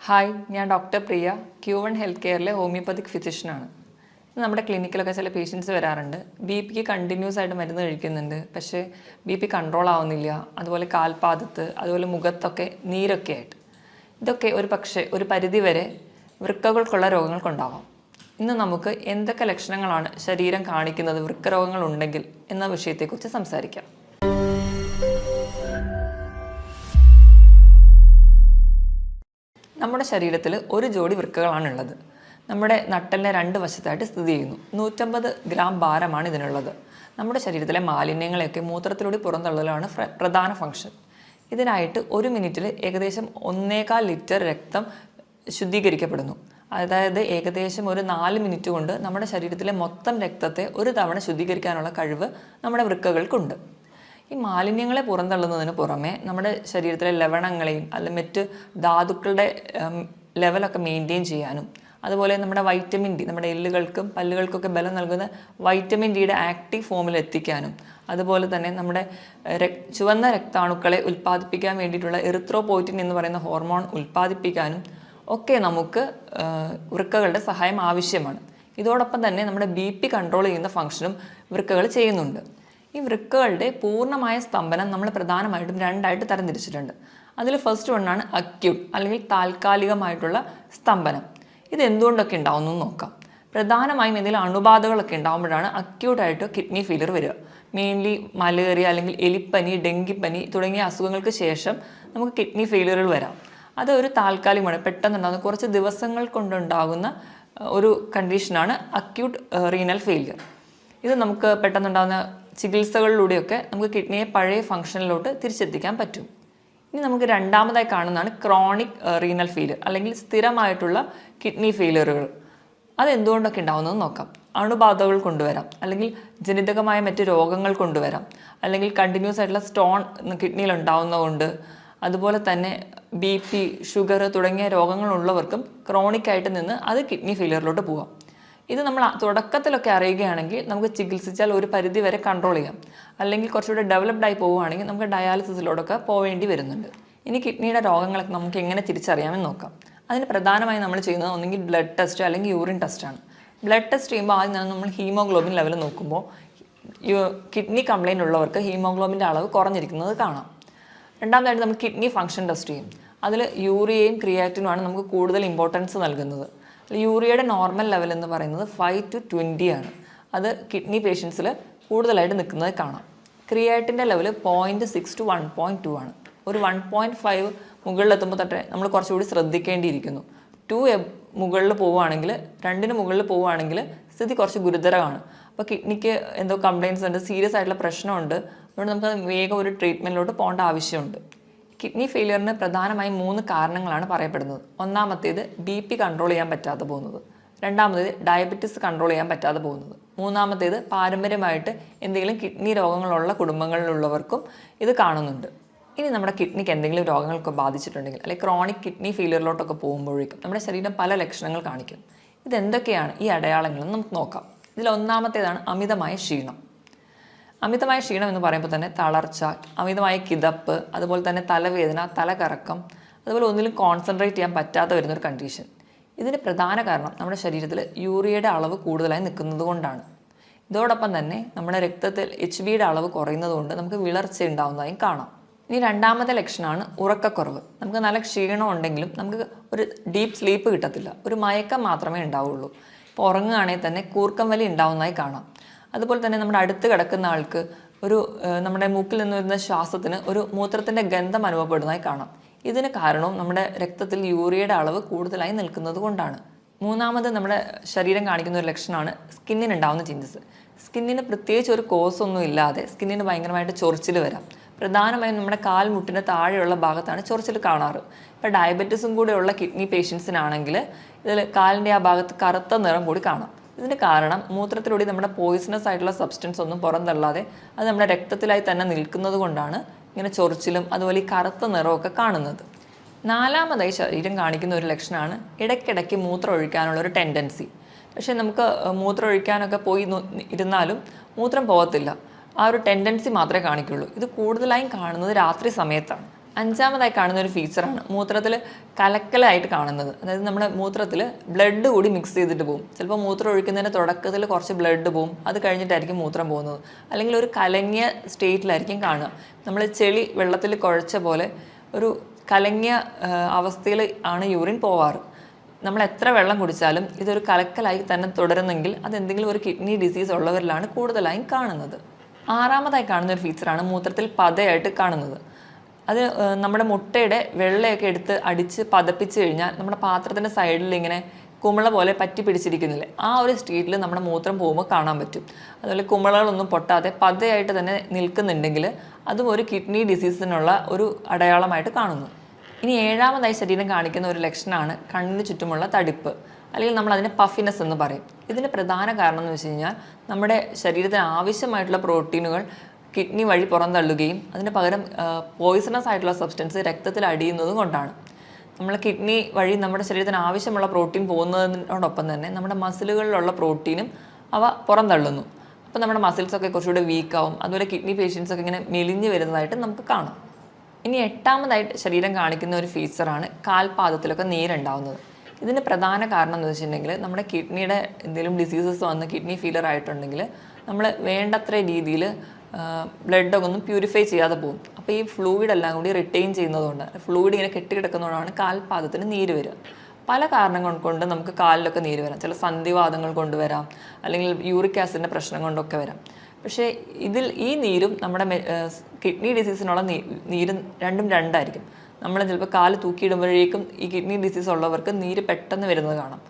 Hi, ഞാൻ doctor പ്രിയ, Q1 health കെയറിലെ homoeopathic ഫിസിഷ്യനാണ്. നമ്മുടെ ക്ലിനിക്കിലൊക്കെ ചില പേഷ്യൻസ് വരാറുണ്ട്. ബി.പിക്ക് കണ്ടിന്യൂസ് ആയിട്ട് മരുന്ന് കഴിക്കുന്നുണ്ട്, പക്ഷേ ബി.പി കൺട്രോൾ ആവുന്നില്ല. അതുപോലെ കാൽപാദത്ത്, അതുപോലെ മുഖത്തൊക്കെ നീരൊക്കെ ആയിട്ട്. ഇതൊക്കെ ഒരു പരിധിവരെ വൃക്കകൾക്കുള്ള രോഗങ്ങൾക്കുണ്ടാവാം. ഇന്ന് നമുക്ക് എന്തൊക്കെ ലക്ഷണങ്ങളാണ് ശരീരം കാണിക്കുന്നത് വൃക്കരോഗങ്ങളുണ്ടെങ്കിൽ എന്ന വിഷയത്തെക്കുറിച്ച് സംസാരിക്കാം. നമ്മുടെ ശരീരത്തിൽ ഒരു ജോഡി വൃക്കകളാണുള്ളത്. നമ്മുടെ നട്ടലിനെ രണ്ട് വശത്തായിട്ട് സ്ഥിതി ചെയ്യുന്നു. 150 ഗ്രാം ഭാരമാണ് ഇതിനുള്ളത്. നമ്മുടെ ശരീരത്തിലെ മാലിന്യങ്ങളെയൊക്കെ മൂത്രത്തിലൂടെ പുറന്തള്ളലാണ് പ്രധാന ഫംഗ്ഷൻ. ഇതിനായിട്ട് ഒരു മിനിറ്റിൽ ഏകദേശം 1.25 ലിറ്റർ രക്തം ശുദ്ധീകരിക്കപ്പെടുന്നു. അതായത് ഏകദേശം ഒരു 4 മിനിറ്റ് കൊണ്ട് നമ്മുടെ ശരീരത്തിലെ മൊത്തം രക്തത്തെ ഒരു തവണ ശുദ്ധീകരിക്കാനുള്ള കഴിവ് നമ്മുടെ വൃക്കകൾക്കുണ്ട്. ഈ മാലിന്യങ്ങളെ പുറന്തള്ളുന്നതിന് പുറമെ നമ്മുടെ ശരീരത്തിലെ ലവണങ്ങളെയും അല്ലെങ്കിൽ മറ്റ് ധാതുക്കളുടെ ലെവലൊക്കെ മെയിൻറ്റെയിൻ ചെയ്യാനും, അതുപോലെ നമ്മുടെ വൈറ്റമിൻ ഡി, നമ്മുടെ എല്ലുകൾക്കും പല്ലുകൾക്കൊക്കെ ബലം നൽകുന്ന വൈറ്റമിൻ ഡിയുടെ ആക്റ്റീവ് ഫോമിൽ എത്തിക്കാനും, അതുപോലെ തന്നെ നമ്മുടെ ചുവന്ന രക്താണുക്കളെ ഉൽപ്പാദിപ്പിക്കാൻ വേണ്ടിയിട്ടുള്ള എറിത്രോപോയിറ്റിൻ എന്ന് പറയുന്ന ഹോർമോൺ ഉൽപ്പാദിപ്പിക്കാനും ഒക്കെ നമുക്ക് വൃക്കകളുടെ സഹായം ആവശ്യമാണ്. ഇതോടൊപ്പം തന്നെ നമ്മുടെ ബി.പി കൺട്രോൾ ചെയ്യുന്ന ഫംഗ്ഷനും വൃക്കകൾ ചെയ്യുന്നുണ്ട്. ഈ വൃക്കകളുടെ പൂർണ്ണമായ സ്തംഭനം നമ്മൾ പ്രധാനമായിട്ടും രണ്ടായിട്ട് തരംതിരിച്ചിട്ടുണ്ട്. അതിൽ ഫസ്റ്റ് വണ്ണാണ് അക്യൂട്ട് അല്ലെങ്കിൽ താൽക്കാലികമായിട്ടുള്ള സ്തംഭനം. ഇത് എന്തുകൊണ്ടൊക്കെ ഉണ്ടാവുന്നു നോക്കാം. പ്രധാനമായും എന്തെങ്കിലും അണുബാധകളൊക്കെ ഉണ്ടാകുമ്പോഴാണ് അക്യൂട്ടായിട്ട് കിഡ്നി ഫെയിലിയർ വരിക. മെയിൻലി മലേറിയ അല്ലെങ്കിൽ എലിപ്പനി, ഡെങ്കിപ്പനി തുടങ്ങിയ അസുഖങ്ങൾക്ക് ശേഷം നമുക്ക് കിഡ്നി ഫെയിലിയറുകൾ വരാം. അത് ഒരു താൽക്കാലികമാണ്, പെട്ടെന്നുണ്ടാകുന്ന കുറച്ച് ദിവസങ്ങൾ കൊണ്ടുണ്ടാകുന്ന ഒരു കണ്ടീഷനാണ് അക്യൂട്ട് റീനൽ ഫെയിലിയർ. ഇത് നമുക്ക് പെട്ടെന്നുണ്ടാകുന്ന ചികിത്സകളിലൂടെയൊക്കെ നമുക്ക് കിഡ്നിയെ പഴയ ഫംഗ്ഷനിലോട്ട് തിരിച്ചെത്തിക്കാൻ പറ്റും. ഇനി നമുക്ക് രണ്ടാമതായി കാണുന്നതാണ് ക്രോണിക് റീനൽ ഫെയിലിയർ അല്ലെങ്കിൽ സ്ഥിരമായിട്ടുള്ള കിഡ്നി ഫെയിലിയറുകൾ. അതെന്തുകൊണ്ടൊക്കെ ഉണ്ടാകുന്നത് നോക്കാം. അണുബാധകൾ കൊണ്ടുവരാം, അല്ലെങ്കിൽ ജനിതകമായ മറ്റ് രോഗങ്ങൾ കൊണ്ടുവരാം, അല്ലെങ്കിൽ കണ്ടിന്യൂസ് ആയിട്ടുള്ള സ്റ്റോൺ കിഡ്നിയിൽ ഉണ്ടാകുന്നതുകൊണ്ട്, അതുപോലെ തന്നെ ബി.പി, ഷുഗർ തുടങ്ങിയ രോഗങ്ങളുള്ളവർക്കും ക്രോണിക്കായിട്ട് നിന്ന് അത് കിഡ്നി ഫെയിലിയറിലോട്ട് പോകാം. ഇത് നമ്മൾ തുടക്കത്തിലൊക്കെ അറിയുകയാണെങ്കിൽ നമുക്ക് ചികിത്സിച്ചാൽ ഒരു പരിധി വരെ കൺട്രോൾ ചെയ്യാം. അല്ലെങ്കിൽ കുറച്ചുകൂടെ ഡെവലപ്ഡ് ആയി പോവുകയാണെങ്കിൽ നമുക്ക് ഡയാലിസിസിലോടൊക്കെ പോവേണ്ടി വരുന്നുണ്ട്. ഇനി കിഡ്നിയുടെ രോഗങ്ങളൊക്കെ നമുക്ക് എങ്ങനെ തിരിച്ചറിയാമെന്ന് നോക്കാം. അതിന് പ്രധാനമായും നമ്മൾ ചെയ്യുന്നത് ഒന്നെങ്കിൽ ബ്ലഡ് ടെസ്റ്റ് അല്ലെങ്കിൽ യൂറിൻ ടെസ്റ്റാണ്. ബ്ലഡ് ടെസ്റ്റ് ചെയ്യുമ്പോൾ ആദ്യം തന്നെ നമ്മൾ ഹീമോഗ്ലോബിൻ ലെവൽ നോക്കുമ്പോൾ കിഡ്നി കംപ്ലയിൻ്റ് ഉള്ളവർക്ക് ഹീമോഗ്ലോബിൻ്റെ അളവ് കുറഞ്ഞിരിക്കുന്നത് കാണാം. രണ്ടാമതായിട്ട് നമ്മൾ കിഡ്നി ഫംഗ്ഷൻ ടെസ്റ്റ് ചെയ്യും. അതിൽ യൂറിയയും ക്രിയാറ്റിനുമാണ് നമുക്ക് കൂടുതൽ ഇമ്പോർട്ടൻസ് നൽകുന്നത്. യൂറിയയുടെ നോർമൽ ലെവൽ എന്ന് പറയുന്നത് 5 to 20 ആണ്. അത് കിഡ്നി പേഷ്യൻസിൽ കൂടുതലായിട്ട് നിൽക്കുന്നത് കാണാം. ക്രിയാറ്റിൻ്റെ ലെവൽ 0.6 to 1.2 ആണ്. ഒരു 1.5 മുകളിലെത്തുമ്പോൾ തൊട്ടേ നമ്മൾ കുറച്ചുകൂടി ശ്രദ്ധിക്കേണ്ടിയിരിക്കുന്നു. 2 മുകളിൽ പോവുകയാണെങ്കിൽ, 2 മുകളിൽ പോവുകയാണെങ്കിൽ സ്ഥിതി കുറച്ച് ഗുരുതരമാണ്. അപ്പോൾ കിഡ്നിക്ക് എന്തോ കംപ്ലയിൻസ് ഉണ്ട്, സീരിയസ് ആയിട്ടുള്ള പ്രശ്നമുണ്ട്. അതുകൊണ്ട് നമുക്ക് വേഗം ഒരു ട്രീറ്റ്മെൻറ്റിലോട്ട് പോകേണ്ട ആവശ്യമുണ്ട്. കിഡ്നി ഫെയിലിയറിന് പ്രധാനമായും 3 കാരണങ്ങളാണ് പറയപ്പെടുന്നത്. ഒന്നാമത്തേത് ബി.പി കൺട്രോൾ ചെയ്യാൻ പറ്റാതെ പോകുന്നത്, രണ്ടാമത്തേത് ഡയബറ്റിസ് കൺട്രോൾ ചെയ്യാൻ പറ്റാതെ പോകുന്നത്, മൂന്നാമത്തേത് പാരമ്പര്യമായിട്ട് എന്തെങ്കിലും കിഡ്നി രോഗങ്ങളുള്ള കുടുംബങ്ങളിലുള്ളവർക്കും ഇത് കാണുന്നുണ്ട്. ഇനി നമ്മുടെ കിഡ്നിക്ക് എന്തെങ്കിലും രോഗങ്ങളൊക്കെ ബാധിച്ചിട്ടുണ്ടെങ്കിൽ, അല്ലെങ്കിൽ ക്രോണിക് കിഡ്നി ഫെയിലിയറിലോട്ടൊക്കെ പോകുമ്പോഴേക്കും നമ്മുടെ ശരീരം പല ലക്ഷണങ്ങൾ കാണിക്കും. ഇതെന്തൊക്കെയാണ് ഈ അടയാളങ്ങളെന്ന് നമുക്ക് നോക്കാം. ഇതിൽ ഒന്നാമത്തേതാണ് അമിതമായ ക്ഷീണം. അമിതമായ ക്ഷീണം എന്ന് പറയുമ്പോൾ തന്നെ തളർച്ച, അമിതമായ കിതപ്പ്, അതുപോലെ തന്നെ തലവേദന, തലകറക്കം, അതുപോലെ ഒന്നിലും കോൺസെൻട്രേറ്റ് ചെയ്യാൻ പറ്റാതെ വരുന്നൊരു കണ്ടീഷൻ. ഇതിന് പ്രധാന കാരണം നമ്മുടെ ശരീരത്തിൽ യൂറിയയുടെ അളവ് കൂടുതലായി നിൽക്കുന്നത് കൊണ്ടാണ്. ഇതോടൊപ്പം തന്നെ നമ്മുടെ രക്തത്തിൽ HBയുടെ അളവ് കുറയുന്നത് കൊണ്ട് നമുക്ക് വിളർച്ച ഉണ്ടാകുന്നതായും കാണാം. ഇനി രണ്ടാമത്തെ ലക്ഷണമാണ് ഉറക്കക്കുറവ്. നമുക്ക് നല്ല ക്ഷീണം ഉണ്ടെങ്കിലും നമുക്ക് ഒരു ഡീപ്പ് സ്ലീപ്പ് കിട്ടത്തില്ല, ഒരു മയക്കം മാത്രമേ ഉണ്ടാവുള്ളൂ. ഇപ്പോൾ ഉറങ്ങുകയാണെങ്കിൽ തന്നെ കൂർക്കം വലി ഉണ്ടാവുന്നതായി കാണാം. അതുപോലെ തന്നെ നമ്മുടെ അടുത്ത് കിടക്കുന്ന ആൾക്ക് നമ്മുടെ മൂക്കിൽ നിന്ന് വരുന്ന ശ്വാസത്തിന് ഒരു മൂത്രത്തിൻ്റെ ഗന്ധം അനുഭവപ്പെടുന്നതായി കാണാം. ഇതിന് കാരണവും നമ്മുടെ രക്തത്തിൽ യൂറിയയുടെ അളവ് കൂടുതലായി നിൽക്കുന്നത് കൊണ്ടാണ്. മൂന്നാമത് നമ്മുടെ ശരീരം കാണിക്കുന്ന ഒരു ലക്ഷണമാണ് സ്കിന്നിനുണ്ടാവുന്ന ചേഞ്ചസ്. സ്കിന്നിന് പ്രത്യേകിച്ച് ഒരു കോസ് ഒന്നും ഇല്ലാതെ സ്കിന്നിന് ഭയങ്കരമായിട്ട് ചൊറിച്ചിൽ വരാം. പ്രധാനമായും നമ്മുടെ കാൽമുട്ടിന് താഴെയുള്ള ഭാഗത്താണ് ചൊറിച്ചിൽ കാണാറ്. ഇപ്പോൾ ഡയബറ്റീസും കൂടെയുള്ള കിഡ്നി പേഷ്യൻസിനാണെങ്കിൽ ഇതിൽ കാലിൻ്റെ ആ ഭാഗത്ത് കറുത്ത നിറം കൂടി കാണാം. ഇതിന് കാരണം മൂത്രത്തിലൂടെ നമ്മുടെ പോയിസണസ് ആയിട്ടുള്ള സബ്സ്റ്റൻസ് ഒന്നും പുറന്തള്ളാതെ അത് നമ്മുടെ രക്തത്തിലായി തന്നെ നിൽക്കുന്നത് കൊണ്ടാണ് ഇങ്ങനെ ചൊറിച്ചിലും അതുപോലെ ഈ കറുത്ത നിറമൊക്കെ കാണുന്നത്. നാലാമതായി ശരീരം കാണിക്കുന്ന ഒരു ലക്ഷണമാണ് ഇടയ്ക്കിടയ്ക്ക് മൂത്രം ഒഴിക്കാനുള്ളൊരു ടെൻഡൻസി. പക്ഷേ നമുക്ക് മൂത്രം ഒഴിക്കാനൊക്കെ പോയി ഇരുന്നാലും മൂത്രം പോകത്തില്ല. ആ ഒരു ടെൻഡൻസി മാത്രമേ കാണിക്കുള്ളൂ. ഇത് കൂടുതലായും കാണുന്നത് രാത്രി സമയത്താണ്. അഞ്ചാമതായി കാണുന്ന ഒരു ഫീച്ചറാണ് മൂത്രത്തിൽ കലക്കലായിട്ട് കാണുന്നത്. അതായത് നമ്മുടെ മൂത്രത്തിൽ ബ്ലഡ് കൂടി മിക്സ് ചെയ്തിട്ട് പോകും. ചിലപ്പോൾ മൂത്രം ഒഴിക്കുന്നതിൻ്റെ തുടക്കത്തിൽ കുറച്ച് ബ്ലഡ് പോകും, അത് കഴിഞ്ഞിട്ടായിരിക്കും മൂത്രം പോകുന്നത്. അല്ലെങ്കിൽ ഒരു കലങ്ങിയ സ്റ്റേറ്റിലായിരിക്കും കാണുക. നമ്മൾ ചെളി വെള്ളത്തിൽ കുഴച്ച പോലെ ഒരു കലങ്ങിയ അവസ്ഥയിൽ ആണ് യൂറിൻ പോവാറ്. നമ്മൾ എത്ര വെള്ളം കുടിച്ചാലും ഇതൊരു കലക്കലായി തന്നെ തുടരുന്നെങ്കിൽ അതെന്തെങ്കിലും ഒരു കിഡ്നി ഡിസീസ് ഉള്ളവരിലാണ് കൂടുതലായും കാണുന്നത്. ആറാമതായി കാണുന്ന ഒരു ഫീച്ചറാണ് മൂത്രത്തിൽ പതയായിട്ട് കാണുന്നത്. അത് നമ്മുടെ മുട്ടയുടെ വെള്ളയൊക്കെ എടുത്ത് അടിച്ച് പതപ്പിച്ച് കഴിഞ്ഞാൽ നമ്മുടെ പാത്രത്തിൻ്റെ സൈഡിൽ ഇങ്ങനെ കുമിള പോലെ പറ്റി പിടിച്ചിരിക്കുന്നില്ലേ, ആ ഒരു സ്റ്റേറ്റിൽ നമ്മുടെ മൂത്രം പോകുമ്പോൾ കാണാൻ പറ്റും. അതുപോലെ കുമിളകളൊന്നും പൊട്ടാതെ പതയായിട്ട് തന്നെ നിൽക്കുന്നുണ്ടെങ്കിൽ അതും ഒരു കിഡ്നി ഡിസീസിനുള്ള ഒരു അടയാളമായിട്ട് കാണുന്നു. ഇനി ഏഴാമതായി ശരീരം കാണിക്കുന്ന ഒരു ലക്ഷണമാണ് കണ്ണിന് ചുറ്റുമുള്ള തടിപ്പ്, അല്ലെങ്കിൽ നമ്മൾ അതിനെ പഫിനെസ് എന്ന് പറയും. ഇതിന് പ്രധാന കാരണം എന്ന് വെച്ച് കഴിഞ്ഞാൽ നമ്മുടെ ശരീരത്തിന് ആവശ്യമായിട്ടുള്ള പ്രോട്ടീനുകൾ കിഡ്നി വഴി പുറന്തള്ളുകയും അതിന് പകരം പോയിസണസ് ആയിട്ടുള്ള സബ്സ്റ്റൻസ് രക്തത്തിൽ അടിയുന്നതും കൊണ്ടാണ്. നമ്മൾ കിഡ്നി വഴി നമ്മുടെ ശരീരത്തിന് ആവശ്യമുള്ള പ്രോട്ടീൻ പോകുന്നതിനോടൊപ്പം തന്നെ നമ്മുടെ മസിലുകളിലുള്ള പ്രോട്ടീനും അവ പുറന്തള്ളുന്നു. അപ്പോൾ നമ്മുടെ മസിൽസൊക്കെ കുറച്ചുകൂടെ വീക്കാവും. അതുപോലെ കിഡ്നി പേഷ്യൻസൊക്കെ ഇങ്ങനെ മെലിഞ്ഞ് വരുന്നതായിട്ട് നമുക്ക് കാണാം. ഇനി എട്ടാമതായിട്ട് ശരീരം കാണിക്കുന്ന ഒരു ഫീച്ചറാണ് കാൽപാദത്തിലൊക്കെ നീരുണ്ടാവുന്നത്. ഇതിന് പ്രധാന കാരണം എന്ന് വെച്ചിട്ടുണ്ടെങ്കിൽ നമ്മുടെ കിഡ്നിയുടെ എന്തെങ്കിലും ഡിസീസസ് വന്ന് കിഡ്നി ഫെയിലർ ആയിട്ടുണ്ടെങ്കിൽ നമ്മൾ വേണ്ടത്ര രീതിയിൽ ബ്ലഡൊക്കെ ഒന്നും പ്യൂരിഫൈ ചെയ്യാതെ പോകും. അപ്പോൾ ഈ ഫ്ലൂയിഡ് എല്ലാം കൂടി റിട്ടെയിൻ ചെയ്യുന്നതുകൊണ്ട്, ഫ്ലൂയിഡ് ഇങ്ങനെ കെട്ടിക്കിടക്കുന്നതുകൊണ്ടാണ് കാൽപാദത്തിന് നീര് വരിക. പല കാരണങ്ങൾ കൊണ്ട് നമുക്ക് കാലിലൊക്കെ നീര് വരാം. ചില സന്ധിവാതങ്ങൾ കൊണ്ടുവരാം, അല്ലെങ്കിൽ യൂറിക് ആസിഡിൻ്റെ പ്രശ്നം കൊണ്ടൊക്കെ വരാം. പക്ഷേ ഈ നീരും നമ്മുടെ കിഡ്നി ഡിസീസിനുള്ള നീരും രണ്ടും രണ്ടായിരിക്കും. നമ്മൾ ചിലപ്പോൾ കാല് തൂക്കിയിടുമ്പോഴേക്കും ഈ കിഡ്നി ഡിസീസ് ഉള്ളവർക്ക് നീര് പെട്ടെന്ന് വരുന്നത് കാണാം.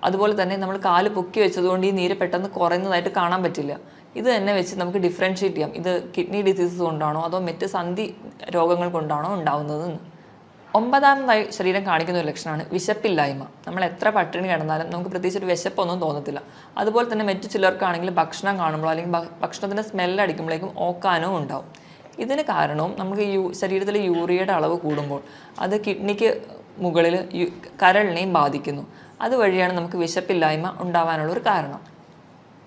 അതുപോലെ തന്നെ നമ്മൾ കാല് പൊക്കി വെച്ചതുകൊണ്ട് ഈ നീര് പെട്ടെന്ന് കുറയുന്നതായിട്ട് കാണാൻ പറ്റില്ല. ഇത് തന്നെ വെച്ച് നമുക്ക് ഡിഫറൻഷ്യേറ്റ് ചെയ്യാം, ഇത് കിഡ്നി ഡിസീസസ് കൊണ്ടാണോ അതോ മറ്റ് സന്ധി രോഗങ്ങൾ കൊണ്ടാണോ ഉണ്ടാവുന്നതെന്ന്. ഒമ്പതാമതായി ശരീരം കാണിക്കുന്ന ഒരു ലക്ഷണമാണ് വിശപ്പില്ലായ്മ. നമ്മൾ എത്ര പട്ടിണി കിടന്നാലും നമുക്ക് പ്രത്യേകിച്ച് ഒരു വിശപ്പൊന്നും തോന്നത്തില്ല. അതുപോലെ തന്നെ മറ്റു ചിലർക്കാണെങ്കിൽ ഭക്ഷണം കാണുമ്പോൾ അല്ലെങ്കിൽ ഭക്ഷണത്തിൻ്റെ സ്മെല്ലടിക്കുമ്പോഴേക്കും ഓക്കാനോ ഉണ്ടാവും. ഇതിന് കാരണവും നമുക്ക് ശരീരത്തിലെ യൂറിയയുടെ അളവ് കൂടുമ്പോൾ അത് കിഡ്നിക്ക് മുകളിൽ കരളിനെയും ബാധിക്കുന്നു. അതുവഴിയാണ് നമുക്ക് വിശപ്പില്ലായ്മ ഉണ്ടാവാനുള്ള ഒരു കാരണം.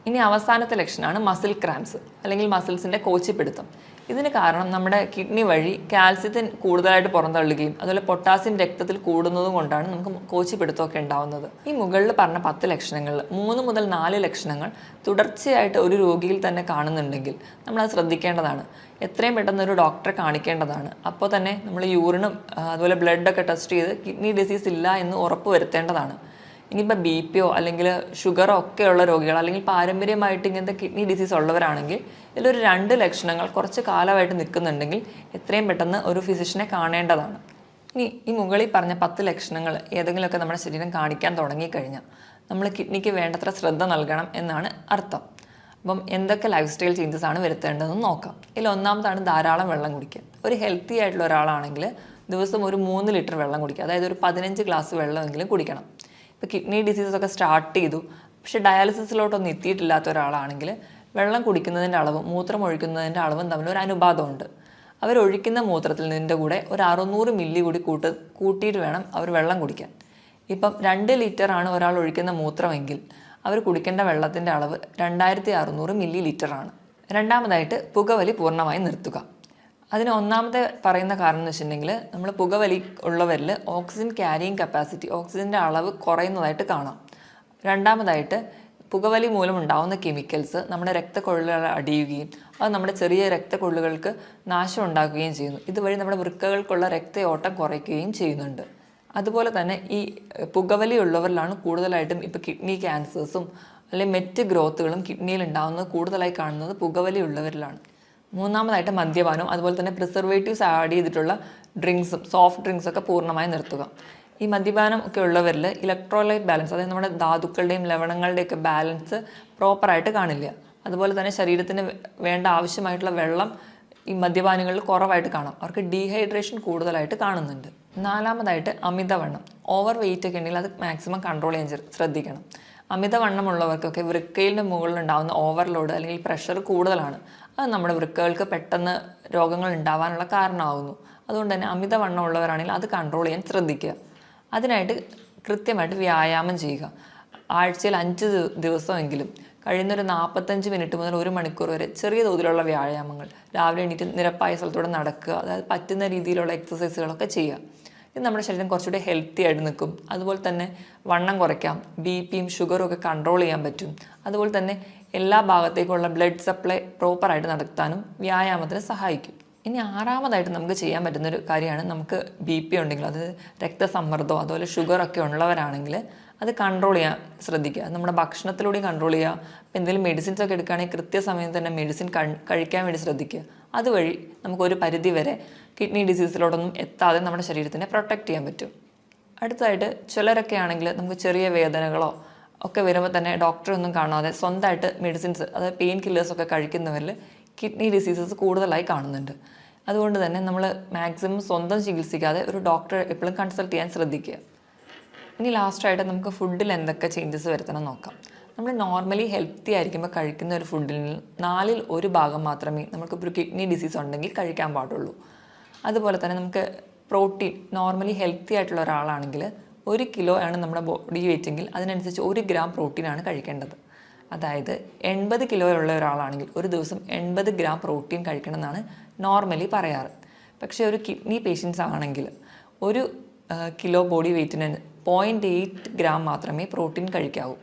ഇനി അവസാനത്തെ ലക്ഷണമാണ് മസിൽ ക്രാംസ്, അല്ലെങ്കിൽ മസിൽസിൻ്റെ കോച്ചിപ്പിടുത്തം. ഇതിന് കാരണം നമ്മുടെ കിഡ്നി വഴി കാൽസ്യത്തിന് കൂടുതലായിട്ട് പുറന്തള്ളുകയും അതുപോലെ പൊട്ടാസ്യം രക്തത്തിൽ കൂടുന്നതും കൊണ്ടാണ് നമുക്ക് കോച്ചിപ്പിടുത്തമൊക്കെ ഉണ്ടാവുന്നത്. ഈ മുകളിൽ പറഞ്ഞ 10 ലക്ഷണങ്ങളിൽ 3 മുതൽ 4 ലക്ഷണങ്ങൾ തുടർച്ചയായിട്ട് ഒരു രോഗിയിൽ തന്നെ കാണുന്നുണ്ടെങ്കിൽ നമ്മളത് ശ്രദ്ധിക്കേണ്ടതാണ്. എത്രയും പെട്ടെന്ന് ഒരു ഡോക്ടറെ കാണിക്കേണ്ടതാണ്. അപ്പോൾ തന്നെ നമ്മൾ യൂറിനും അതുപോലെ ബ്ലഡൊക്കെ ടെസ്റ്റ് ചെയ്ത് കിഡ്നി ഡിസീസ് ഇല്ല എന്ന് ഉറപ്പ് വരുത്തേണ്ടതാണ്. ഇനിയിപ്പോൾ BP അല്ലെങ്കിൽ ഷുഗറോ ഒക്കെയുള്ള രോഗികൾ, അല്ലെങ്കിൽ പാരമ്പര്യമായിട്ട് ഇങ്ങനത്തെ കിഡ്നി ഡിസീസ് ഉള്ളവരാണെങ്കിൽ ഇതിലൊരു 2 ലക്ഷണങ്ങൾ കുറച്ച് കാലമായിട്ട് നിൽക്കുന്നുണ്ടെങ്കിൽ എത്രയും പെട്ടെന്ന് ഒരു ഫിസിഷ്യനെ കാണേണ്ടതാണ്. ഇനി ഈ മുകളിൽ പറഞ്ഞ 10 ലക്ഷണങ്ങൾ ഏതെങ്കിലുമൊക്കെ നമ്മുടെ ശരീരം കാണിക്കാൻ തുടങ്ങിക്കഴിഞ്ഞാൽ നമ്മൾ കിഡ്നിക്ക് വേണ്ടത്ര ശ്രദ്ധ നൽകണം എന്നാണ് അർത്ഥം. അപ്പം എന്തൊക്കെ ലൈഫ് സ്റ്റൈൽ ചേഞ്ചസ് ആണ് വരുത്തേണ്ടതെന്ന് നോക്കാം. ഇതിൽ ഒന്നാമതാണ് ധാരാളം വെള്ളം കുടിക്കുക. ഒരു ഹെൽത്തി ആയിട്ടുള്ള ഒരാളാണെങ്കിൽ ദിവസം ഒരു 3 ലിറ്റർ വെള്ളം കുടിക്കുക, അതായത് ഒരു 15 ഗ്ലാസ് വെള്ളമെങ്കിലും കുടിക്കണം. ഇപ്പോൾ കിഡ്നി ഡിസീസൊക്കെ സ്റ്റാർട്ട് ചെയ്തു പക്ഷേ ഡയാലിസിസിലോട്ടൊന്നും എത്തിയിട്ടില്ലാത്ത ഒരാളാണെങ്കിൽ വെള്ളം കുടിക്കുന്നതിൻ്റെ അളവും മൂത്രം ഒഴിക്കുന്നതിൻ്റെ അളവും തമ്മിൽ ഒരു അനുപാതമുണ്ട്. അവരൊഴിക്കുന്ന മൂത്രത്തിൽ നിന്നിൻ്റെ കൂടെ ഒരു 600 മില്ലി കൂടി കൂട്ടിയിട്ട് വേണം അവർ വെള്ളം കുടിക്കാൻ. ഇപ്പം 2 ലിറ്ററാണ് ഒരാൾ ഒഴിക്കുന്ന മൂത്രമെങ്കിൽ അവർ കുടിക്കേണ്ട വെള്ളത്തിൻ്റെ അളവ് 2600 മില്ലി ലിറ്ററാണ്. രണ്ടാമതായിട്ട് പുകവലി പൂർണ്ണമായി നിർത്തുക. അതിന് ഒന്നാമത്തെ പറയുന്ന കാരണം എന്ന് വെച്ചിട്ടുണ്ടെങ്കിൽ നമ്മൾ പുകവലി ഉള്ളവരിൽ ഓക്സിജൻ ക്യാരിയിങ് കപ്പാസിറ്റി, ഓക്സിജൻ്റെ അളവ് കുറയുന്നതായിട്ട് കാണാം. രണ്ടാമതായിട്ട് പുകവലി മൂലം ഉണ്ടാകുന്ന കെമിക്കൽസ് നമ്മുടെ രക്തക്കൊള്ളുകൾ അടിയുകയും അത് നമ്മുടെ ചെറിയ രക്തക്കൊള്ളുകൾക്ക് നാശം ഉണ്ടാക്കുകയും ചെയ്യുന്നു. ഇതുവഴി നമ്മുടെ വൃക്കകൾക്കുള്ള രക്തയോട്ടം കുറയ്ക്കുകയും ചെയ്യുന്നുണ്ട്. അതുപോലെ തന്നെ ഈ പുകവലി ഉള്ളവരിലാണ് കൂടുതലായിട്ടും ഇപ്പോൾ കിഡ്നി ക്യാൻസേഴ്സും അല്ലെങ്കിൽ മറ്റ് ഗ്രോത്തുകളും കിഡ്നിയിൽ ഉണ്ടാകുന്നത് കൂടുതലായി കാണുന്നത് പുകവലി ഉള്ളവരിലാണ്. മൂന്നാമതായിട്ട് മദ്യപാനം, അതുപോലെ തന്നെ പ്രിസർവേറ്റീവ്സ് ആഡ് ചെയ്തിട്ടുള്ള ഡ്രിങ്ക്സും സോഫ്റ്റ് ഡ്രിങ്ക്സൊക്കെ പൂർണ്ണമായും നിർത്തുക. ഈ മദ്യപാനം ഒക്കെ ഉള്ളവരിൽ ഇലക്ട്രോലൈറ്റ് ബാലൻസ്, അതായത് നമ്മുടെ ധാതുക്കളുടെയും ലവണങ്ങളുടെയൊക്കെ ബാലൻസ് പ്രോപ്പറായിട്ട് കാണില്ല. അതുപോലെ തന്നെ ശരീരത്തിന് വേണ്ട ആവശ്യമായിട്ടുള്ള വെള്ളം ഈ മദ്യപാനികളിൽ കുറവായിട്ട് കാണാം. അവർക്ക് ഡീഹൈഡ്രേഷൻ കൂടുതലായിട്ട് കാണുന്നുണ്ട്. നാലാമതായിട്ട് അമിതവണ്ണം, ഓവർ വെയിറ്റ് ഒക്കെ ഉണ്ടെങ്കിൽ അത് മാക്സിമം കൺട്രോൾ ചെയ്യാൻ ശ്രദ്ധിക്കണം. അമിതവണ്ണമുള്ളവർക്കൊക്കെ വൃക്കയിലെ മുകളിൽ ഉണ്ടാകുന്ന ഓവർലോഡ് അല്ലെങ്കിൽ പ്രഷർ കൂടുതലാണ്. അത് നമ്മുടെ വൃക്കകൾക്ക് പെട്ടെന്ന് രോഗങ്ങൾ ഉണ്ടാവാനുള്ള കാരണമാകുന്നു. അതുകൊണ്ട് തന്നെ അമിതവണ്ണം ഉള്ളവരാണെങ്കിൽ അത് കൺട്രോൾ ചെയ്യാൻ ശ്രദ്ധിക്കുക. അതിനായിട്ട് കൃത്യമായിട്ട് വ്യായാമം ചെയ്യുക. ആഴ്ചയിൽ 5 ദിവസമെങ്കിലും കഴിയുന്നൊരു 45 മിനിറ്റ് മുതൽ 1 മണിക്കൂർ വരെ ചെറിയ തോതിലുള്ള വ്യായാമങ്ങൾ, രാവിലെ എണീറ്റ് നിരപ്പായ സ്ഥലത്തൂടെ നടക്കുക, അതായത് പറ്റുന്ന രീതിയിലുള്ള എക്സസൈസുകളൊക്കെ ചെയ്യുക. ഇത് നമ്മുടെ ശരീരം കുറച്ചുകൂടി ഹെൽത്തി ആയിട്ട് നിൽക്കും. അതുപോലെ തന്നെ വണ്ണം കുറയ്ക്കാം, ബി.പിയും ഷുഗറും ഒക്കെ കൺട്രോൾ ചെയ്യാൻ പറ്റും. അതുപോലെ തന്നെ എല്ലാ ഭാഗത്തേക്കുള്ള ബ്ലഡ് സപ്ലൈ പ്രോപ്പറായിട്ട് നടത്താനും വ്യായാമത്തിന് സഹായിക്കും. ഇനി ആറാമതായിട്ട് നമുക്ക് ചെയ്യാൻ പറ്റുന്നൊരു കാര്യമാണ്, നമുക്ക് ബി.പി ഉണ്ടെങ്കിൽ, അതായത് രക്തസമ്മർദ്ദമോ അതുപോലെ ഷുഗറൊക്കെ ഉള്ളവരാണെങ്കിൽ അത് കൺട്രോൾ ചെയ്യാൻ ശ്രദ്ധിക്കുക. നമ്മുടെ ഭക്ഷണത്തിലൂടെ കൺട്രോൾ ചെയ്യുക. അപ്പോൾ എന്തെങ്കിലും മെഡിസിൻസ് ഒക്കെ എടുക്കുകയാണെങ്കിൽ കൃത്യസമയത്ത് തന്നെ മെഡിസിൻ കഴിക്കാൻ വേണ്ടി ശ്രദ്ധിക്കുക. അതുവഴി നമുക്കൊരു പരിധി വരെ കിഡ്നി ഡിസീസിലോടൊന്നും എത്താതെ നമ്മുടെ ശരീരത്തിനെ പ്രൊട്ടക്റ്റ് ചെയ്യാൻ പറ്റും. അടുത്തതായിട്ട് ചിലരൊക്കെ ആണെങ്കിൽ നമുക്ക് ചെറിയ വേദനകളോ ഒക്കെ വരുമ്പോൾ തന്നെ ഡോക്ടറൊന്നും കാണാതെ സ്വന്തമായിട്ട് മെഡിസിൻസ്, അതായത് പെയിൻ കില്ലേഴ്സൊക്കെ കഴിക്കുന്നവരിൽ കിഡ്നി ഡിസീസസ് കൂടുതലായി കാണുന്നുണ്ട്. അതുകൊണ്ട് തന്നെ നമ്മൾ മാക്സിമം സ്വന്തം ചികിത്സിക്കാതെ ഒരു ഡോക്ടറെ എപ്പോഴും കൺസൾട്ട് ചെയ്യാൻ ശ്രദ്ധിക്കുക. ഇനി ലാസ്റ്റായിട്ട് നമുക്ക് ഫുഡിൽ എന്തൊക്കെ ചേഞ്ചസ് വരുത്തണം നോക്കാം. നമ്മൾ നോർമലി ഹെൽത്തി ആയിരിക്കുമ്പോൾ കഴിക്കുന്ന ഒരു ഫുഡിൽ 1/4 ഭാഗം മാത്രമേ നമുക്കിപ്പോൾ ഒരു കിഡ്നി ഡിസീസ് ഉണ്ടെങ്കിൽ കഴിക്കാൻ പാടുള്ളൂ. അതുപോലെ തന്നെ നമുക്ക് പ്രോട്ടീൻ, നോർമലി ഹെൽത്തി ആയിട്ടുള്ള ഒരാളാണെങ്കിൽ 1 കിലോ ആണ് നമ്മുടെ ബോഡി വെയിറ്റെങ്കിൽ അതിനനുസരിച്ച് 1 ഗ്രാം പ്രോട്ടീനാണ് കഴിക്കേണ്ടത്. അതായത് 80 കിലോ ഉള്ള ഒരാളാണെങ്കിൽ ഒരു ദിവസം 80 ഗ്രാം പ്രോട്ടീൻ കഴിക്കണമെന്നാണ് നോർമലി പറയാറ്. പക്ഷേ ഒരു കിഡ്നി പേഷ്യൻസ് ആണെങ്കിൽ 1 കിലോ ബോഡി വെയ്റ്റിന് 0.8 ഗ്രാം മാത്രമേ പ്രോട്ടീൻ കഴിക്കാവൂ.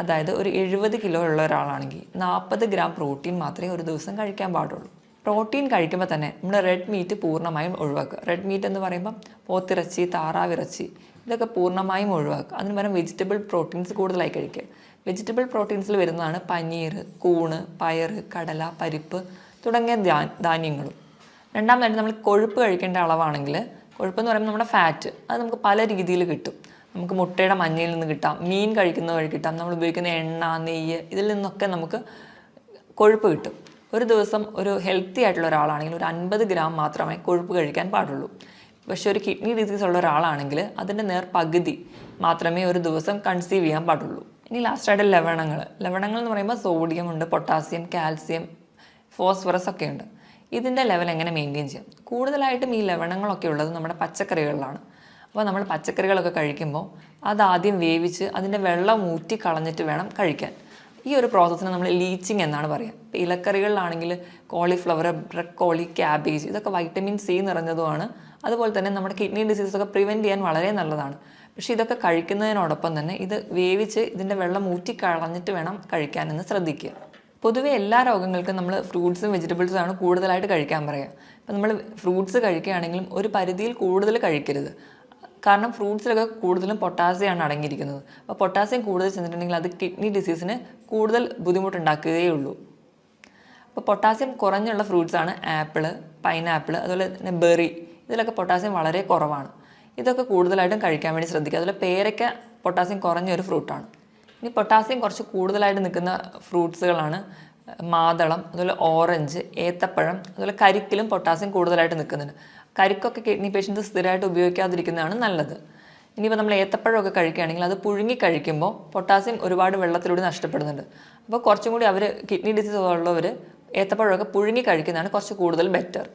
അതായത് ഒരു 70 കിലോ ഉള്ള ഒരാളാണെങ്കിൽ 40 ഗ്രാം പ്രോട്ടീൻ മാത്രമേ ഒരു ദിവസം കഴിക്കാൻ പാടുള്ളൂ. പ്രോട്ടീൻ കഴിക്കുമ്പോൾ തന്നെ നമ്മൾ റെഡ് മീറ്റ് പൂർണ്ണമായും ഒഴിവാക്കുക. റെഡ് മീറ്റ് എന്ന് പറയുമ്പോൾ പോത്തിറച്ചി, താറാവിറച്ചി ഇതൊക്കെ പൂർണ്ണമായും ഒഴിവാക്കുക. അതിന് പകരം വെജിറ്റബിൾ പ്രോട്ടീൻസ് കൂടുതലായി കഴിക്കുക. വെജിറ്റബിൾ പ്രോട്ടീൻസിൽ വരുന്നതാണ് പനീർ, കൂണ്, പയർ, കടല, പരിപ്പ് തുടങ്ങിയ ധാന്യങ്ങളും. രണ്ടാമതായിട്ട് നമ്മൾ കൊഴുപ്പ് കഴിക്കേണ്ട അളവാണെങ്കിൽ, കൊഴുപ്പെന്ന് പറയുമ്പോൾ നമ്മുടെ ഫാറ്റ്, അത് നമുക്ക് പല രീതിയിൽ കിട്ടും. നമുക്ക് മുട്ടയുടെ മഞ്ഞയിൽ നിന്ന് കിട്ടാം, മീൻ കഴിക്കുന്ന വഴി കിട്ടാം, നമ്മൾ ഉപയോഗിക്കുന്ന എണ്ണ, നെയ്യ് ഇതിൽ നിന്നൊക്കെ നമുക്ക് കൊഴുപ്പ് കിട്ടും. ഒരു ദിവസം ഒരു ഹെൽത്തി ആയിട്ടുള്ള ഒരാളാണെങ്കിൽ ഒരു 50 ഗ്രാം മാത്രമേ കൊഴുപ്പ് കഴിക്കാൻ പാടുള്ളൂ. പക്ഷേ ഒരു കിഡ്നി ഡിസീസ് ഉള്ള ഒരാളാണെങ്കിൽ അതിൻ്റെ പകുതി മാത്രമേ ഒരു ദിവസം കൺസീവ് ചെയ്യാൻ പാടുള്ളൂ. ഇനി ലാസ്റ്റായിട്ട് ലവണങ്ങൾ എന്ന് പറയുമ്പോൾ സോഡിയം ഉണ്ട്, പൊട്ടാസ്യം, കാൽസ്യം, ഫോസ്ഫറസ് ഒക്കെ ഉണ്ട്. ഇതിൻ്റെ ലെവൽ എങ്ങനെ മെയിൻറ്റെയിൻ ചെയ്യാം? കൂടുതലായിട്ടും ഈ ലവണങ്ങളൊക്കെ ഉള്ളത് നമ്മുടെ പച്ചക്കറികളിലാണ്. അപ്പോൾ നമ്മൾ പച്ചക്കറികളൊക്കെ കഴിക്കുമ്പോൾ അതാദ്യം വേവിച്ച് അതിൻ്റെ വെള്ളം ഊറ്റി കളഞ്ഞിട്ട് വേണം കഴിക്കാൻ. ഈ ഒരു പ്രോസസ്സിന് നമ്മൾ ലീച്ചിങ് എന്നാണ് പറയുക. ഇപ്പോൾ ഇലക്കറികളിലാണെങ്കിൽ കോളിഫ്ലവർ, ബ്രക്കോളി, ക്യാബേജ് ഇതൊക്കെ വൈറ്റമിൻ സി നിറഞ്ഞതുമാണ്. അതുപോലെ തന്നെ നമ്മുടെ കിഡ്നി ഡിസീസൊക്കെ പ്രിവെൻറ്റ് ചെയ്യാൻ വളരെ നല്ലതാണ്. പക്ഷേ ഇതൊക്കെ കഴിക്കുന്നതിനോടൊപ്പം തന്നെ ഇത് വേവിച്ച് ഇതിൻ്റെ വെള്ളം ഊറ്റി കളഞ്ഞിട്ട് വേണം കഴിക്കാനെന്ന് ശ്രദ്ധിക്കുക. പൊതുവെ എല്ലാ രോഗങ്ങൾക്കും നമ്മൾ ഫ്രൂട്ട്സും വെജിറ്റബിൾസും ആണ് കൂടുതലായിട്ട് കഴിക്കാൻ പറയുക. അപ്പോൾ നമ്മൾ ഫ്രൂട്ട്സ് കഴിക്കുകയാണെങ്കിലും ഒരു പരിധിയിൽ കൂടുതൽ കഴിക്കരുത്. കാരണം ഫ്രൂട്ട്സിലൊക്കെ കൂടുതലും പൊട്ടാസ്യമാണ് അടങ്ങിയിരിക്കുന്നത്. അപ്പോൾ പൊട്ടാസ്യം കൂടുതൽ ചെന്നിട്ടുണ്ടെങ്കിൽ അത് കിഡ്നി ഡിസീസിന് കൂടുതൽ ബുദ്ധിമുട്ടുണ്ടാക്കുകയേ ഉള്ളൂ. അപ്പോൾ പൊട്ടാസ്യം കുറഞ്ഞുള്ള ഫ്രൂട്ട്സാണ് ആപ്പിള്, പൈനാപ്പിൾ, അതുപോലെ തന്നെ ബെറി. ഇതിലൊക്കെ പൊട്ടാസ്യം വളരെ കുറവാണ്. ഇതൊക്കെ കൂടുതലായിട്ടും കഴിക്കാൻ വേണ്ടി ശ്രദ്ധിക്കുക. അതുപോലെ പേരയ്ക്ക പൊട്ടാസ്യം കുറഞ്ഞൊരു ഫ്രൂട്ടാണ്. ഇനി പൊട്ടാസ്യം കുറച്ച് കൂടുതലായിട്ട് നിൽക്കുന്ന ഫ്രൂട്ട്സുകളാണ് മാതളം, അതുപോലെ ഓറഞ്ച്, ഏത്തപ്പഴം, അതുപോലെ കരിക്കിലും പൊട്ടാസ്യം കൂടുതലായിട്ട് നിൽക്കുന്നുണ്ട്. കരിക്കൊക്കെ കിഡ്നി പേഷ്യൻസ് സ്ഥിരമായിട്ട് ഉപയോഗിക്കാതിരിക്കുന്നതാണ് നല്ലത്. ഇനിയിപ്പോൾ നമ്മൾ ഏത്തപ്പഴമൊക്കെ കഴിക്കുകയാണെങ്കിൽ അത് പുഴുങ്ങി കഴിക്കുമ്പോൾ പൊട്ടാസ്യം ഒരുപാട് വെള്ളത്തിലൂടെ നഷ്ടപ്പെടുന്നുണ്ട്. അപ്പോൾ കുറച്ചും കൂടി കിഡ്നി ഡിസീസ് ഉള്ളവർ ഏത്തപ്പഴമൊക്കെ പുഴുങ്ങി കഴിക്കുന്നതാണ് കുറച്ച് കൂടുതൽ ബെറ്റർ.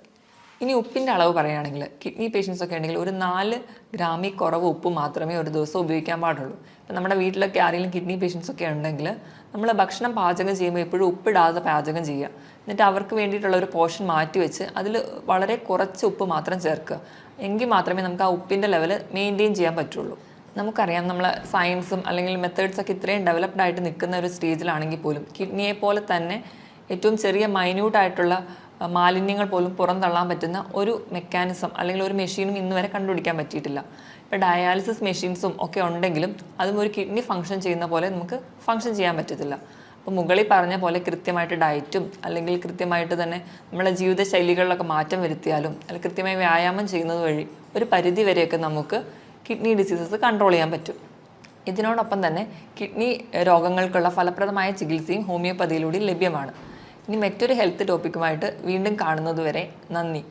ഇനി ഉപ്പിൻ്റെ അളവ് പറയുകയാണെങ്കിൽ കിഡ്നി പേഷ്യൻസ് ഒക്കെ ഉണ്ടെങ്കിൽ ഒരു 4 ഗ്രാമിൽ കുറവ് ഉപ്പ് മാത്രമേ ഒരു ദിവസം ഉപയോഗിക്കാൻ പാടുള്ളൂ. ഇപ്പം നമ്മുടെ വീട്ടിലൊക്കെ ആരെങ്കിലും കിഡ്നി പേഷ്യൻസ് ഒക്കെ ഉണ്ടെങ്കിൽ നമ്മൾ ഭക്ഷണം പാചകം ചെയ്യുമ്പോൾ എപ്പോഴും ഉപ്പിടാതെ പാചകം ചെയ്യുക. എന്നിട്ട് അവർക്ക് വേണ്ടിയിട്ടുള്ള ഒരു പോർഷൻ മാറ്റി വെച്ച് അതിൽ വളരെ കുറച്ച് ഉപ്പ് മാത്രം ചേർക്കുക. എങ്കിൽ മാത്രമേ നമുക്ക് ആ ഉപ്പിൻ്റെ ലെവൽ മെയിൻറ്റെയിൻ ചെയ്യാൻ പറ്റുള്ളൂ. നമുക്കറിയാം, നമ്മൾ സയൻസും അല്ലെങ്കിൽ മെത്തേഡ്സൊക്കെ ഇത്രയും ഡെവലപ്ഡ് ആയിട്ട് നിൽക്കുന്ന ഒരു സ്റ്റേജിലാണെങ്കിൽ പോലും കിഡ്നിയെ പോലെ തന്നെ ഏറ്റവും ചെറിയ മൈന്യൂട്ടായിട്ടുള്ള മാലിന്യങ്ങൾ പോലും പുറന്തള്ളാൻ പറ്റുന്ന ഒരു മെക്കാനിസം അല്ലെങ്കിൽ ഒരു മെഷീനും ഇന്ന് വരെ കണ്ടുപിടിക്കാൻ പറ്റിയിട്ടില്ല. ഇപ്പോൾ ഡയാലിസിസ് മെഷീൻസും ഒക്കെ ഉണ്ടെങ്കിലും അതും ഒരു കിഡ്നി ഫംഗ്ഷൻ ചെയ്യുന്ന പോലെ നമുക്ക് ഫംഗ്ഷൻ ചെയ്യാൻ പറ്റത്തില്ല. അപ്പോൾ മുകളിൽ പറഞ്ഞ പോലെ കൃത്യമായിട്ട് ഡയറ്റും അല്ലെങ്കിൽ കൃത്യമായിട്ട് തന്നെ നമ്മളെ ജീവിതശൈലികളിലൊക്കെ മാറ്റം വരുത്തിയാലും അല്ലെങ്കിൽ കൃത്യമായി വ്യായാമം ചെയ്യുന്നത് വഴി ഒരു പരിധി വരെയൊക്കെ നമുക്ക് കിഡ്നി ഡിസീസസ് കൺട്രോൾ ചെയ്യാൻ പറ്റും. ഇതിനോടൊപ്പം തന്നെ കിഡ്നി രോഗങ്ങൾക്കുള്ള ഫലപ്രദമായ ചികിത്സയും ഹോമിയോപ്പതിയിലൂടെ ലഭ്യമാണ്. ഇനി മറ്റൊരു ഹെൽത്ത് ടോപ്പിക്കുമായിട്ട് വീണ്ടും കാണുന്നതുവരെ നന്ദി.